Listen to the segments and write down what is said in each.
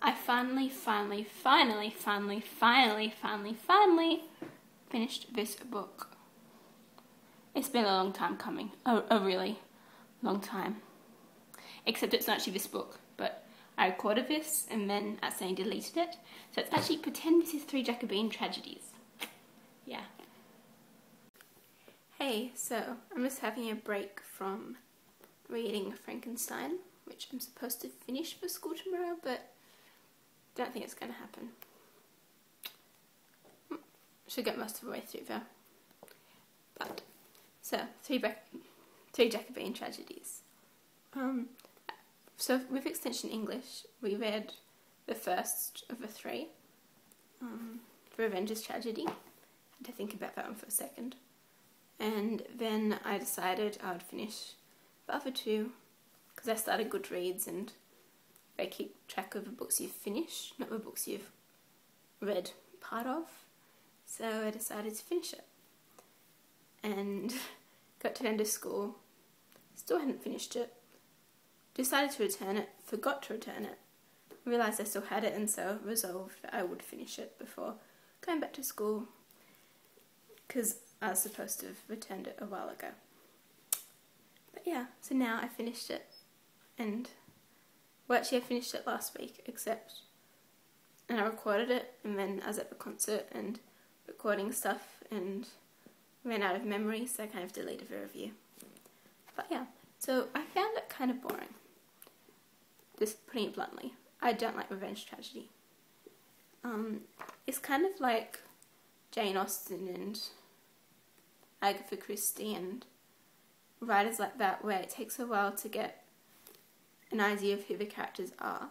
I finally finished this book. It's been a long time coming, a really long time. Except it's not actually this book, but I recorded this and then accidentally deleted it. So it's actually, pretend this is 3 Jacobean Tragedies. Yeah. Hey, so I'm just having a break from reading Frankenstein, which I'm supposed to finish for school tomorrow, but don't think it's going to happen. Should get most of the way through though. But, so, 3 Jacobean Tragedies. So with Extension English, we read the first of the 3, Revenge's Tragedy. I had to think about that one for a second. And then I decided I would finish the other 2, because I started Goodreads and they keep track of the books you've finished, not the books you've read part of. So I decided to finish it. And got to the end of school, still hadn't finished it. Decided to return it, forgot to return it, realised I still had it, and so resolved that I would finish it before going back to school, because I was supposed to have returned it a while ago. But yeah, so now I finished it, and, well actually I finished it last week, and I recorded it, and then I was at the concert and recording stuff, and ran out of memory, so I kind of deleted the review. But yeah, so I found it kind of boring. Just putting it bluntly. I don't like revenge tragedy. It's kind of like Jane Austen and Agatha Christie and writers like that, where it takes a while to get an idea of who the characters are,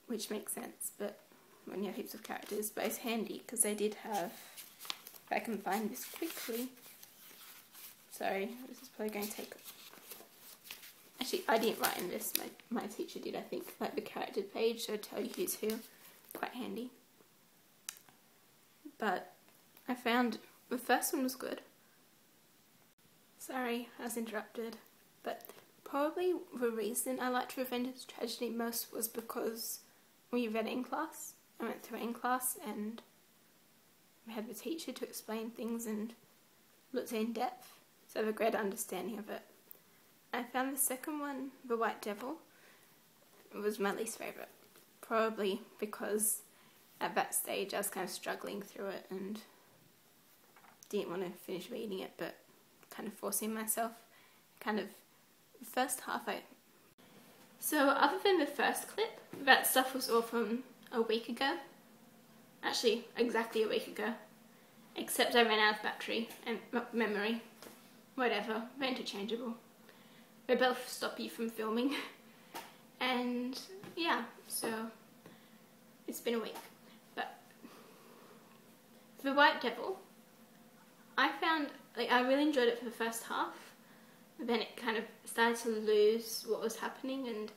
which makes sense, but when you have heaps of characters. But it's handy because they did have, if I can find this quickly, sorry, this is probably going to take, actually I didn't write in this, my teacher did I think, like the character page, so tell you who's who, quite handy. But I found the first one was good. Sorry, I was interrupted, but probably the reason I liked Revenge's Tragedy most was because we read it in class. I went through it in class and we had the teacher to explain things and looked in depth, so I have a greater understanding of it. I found the second one, The White Devil, was my least favourite. Probably because at that stage I was kind of struggling through it and didn't want to finish reading it, but kind of forcing myself. Kind of, the first half So other than the first clip, that stuff was all from a week ago. Actually, exactly a week ago. Except I ran out of battery and memory. Whatever, they're interchangeable. They both stop you from filming. And yeah, so it's been a week. But The White Devil, I found, like, I really enjoyed it for the first half. Then it kind of started to lose what was happening, and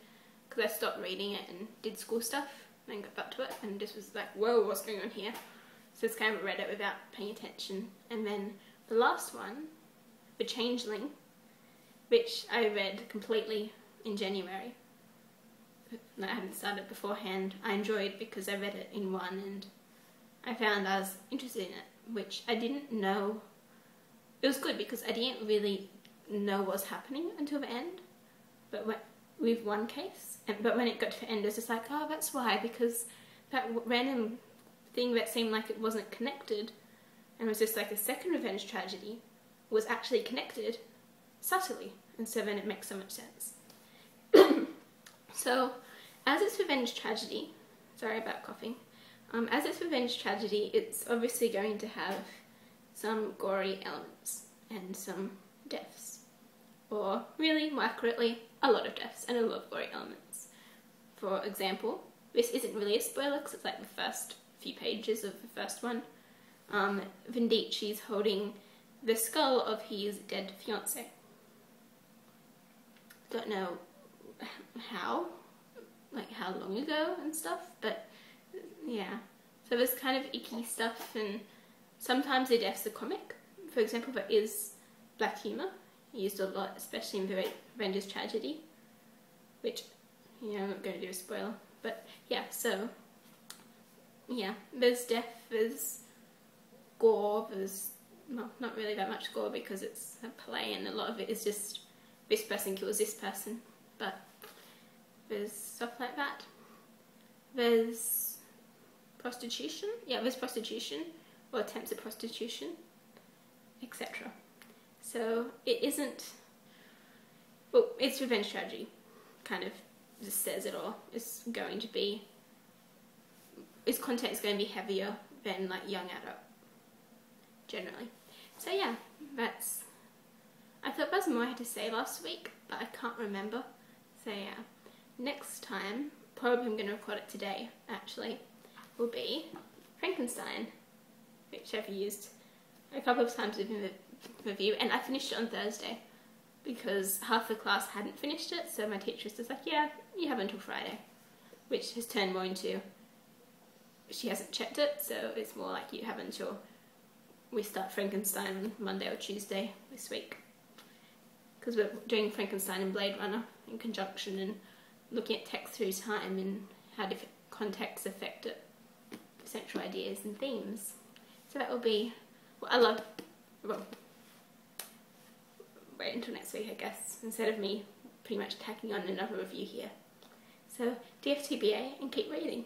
because I stopped reading it and did school stuff, and then got back to it, and just was like, whoa, what's going on here? So it's kind of read it without paying attention. And then the last one, The Changeling, which I read completely in January. I hadn't started beforehand. I enjoyed because I read it in one and I found I was interested in it, which I didn't know. It was good because I didn't really know what was happening until the end, but with one case, but when it got to the end, it was just like, oh, that's why, because that random thing that seemed like it wasn't connected and was just like a second revenge tragedy was actually connected subtly, and so then it makes so much sense. So, as it's revenge tragedy, sorry about coughing, as it's revenge tragedy, it's obviously going to have some gory elements and some deaths. Or, really, more accurately, a lot of deaths and a lot of gory elements. For example, this isn't really a spoiler because it's like the first few pages of the first one. Vendici's holding the skull of his dead fiancée. Don't know how, like how long ago and stuff, but yeah. So there's kind of icky stuff, and sometimes the deaths are comic. For example, there is black humour used a lot, especially in Revenge's Tragedy, which yeah, I'm not going to do a spoiler, but yeah, so yeah, there's death, there's gore, there's, well, not really that much gore because it's a play and a lot of it is just this person kills this person, but there's stuff like that. There's prostitution, yeah, there's prostitution or attempts at prostitution, etc. So it isn't, well, it's revenge tragedy, kind of just says it all. It's going to be, its content is going to be heavier than like young adult, generally. So yeah, that's, I thought there was more I had to say last week, but I can't remember. So yeah, next time, probably I'm going to record it today actually, will be Frankenstein, which I've used a couple of times within the review, and I finished it on Thursday because half the class hadn't finished it, so my teacher was just like, yeah, you have until Friday, which has turned more into she hasn't checked it, so it's more like you have until we start Frankenstein on Monday or Tuesday this week, because we're doing Frankenstein and Blade Runner in conjunction and looking at text through time and how different contexts affect it, central ideas and themes. So that will be, well, wait until next week, I guess, instead of me pretty much tacking on another review here. So DFTBA and keep reading.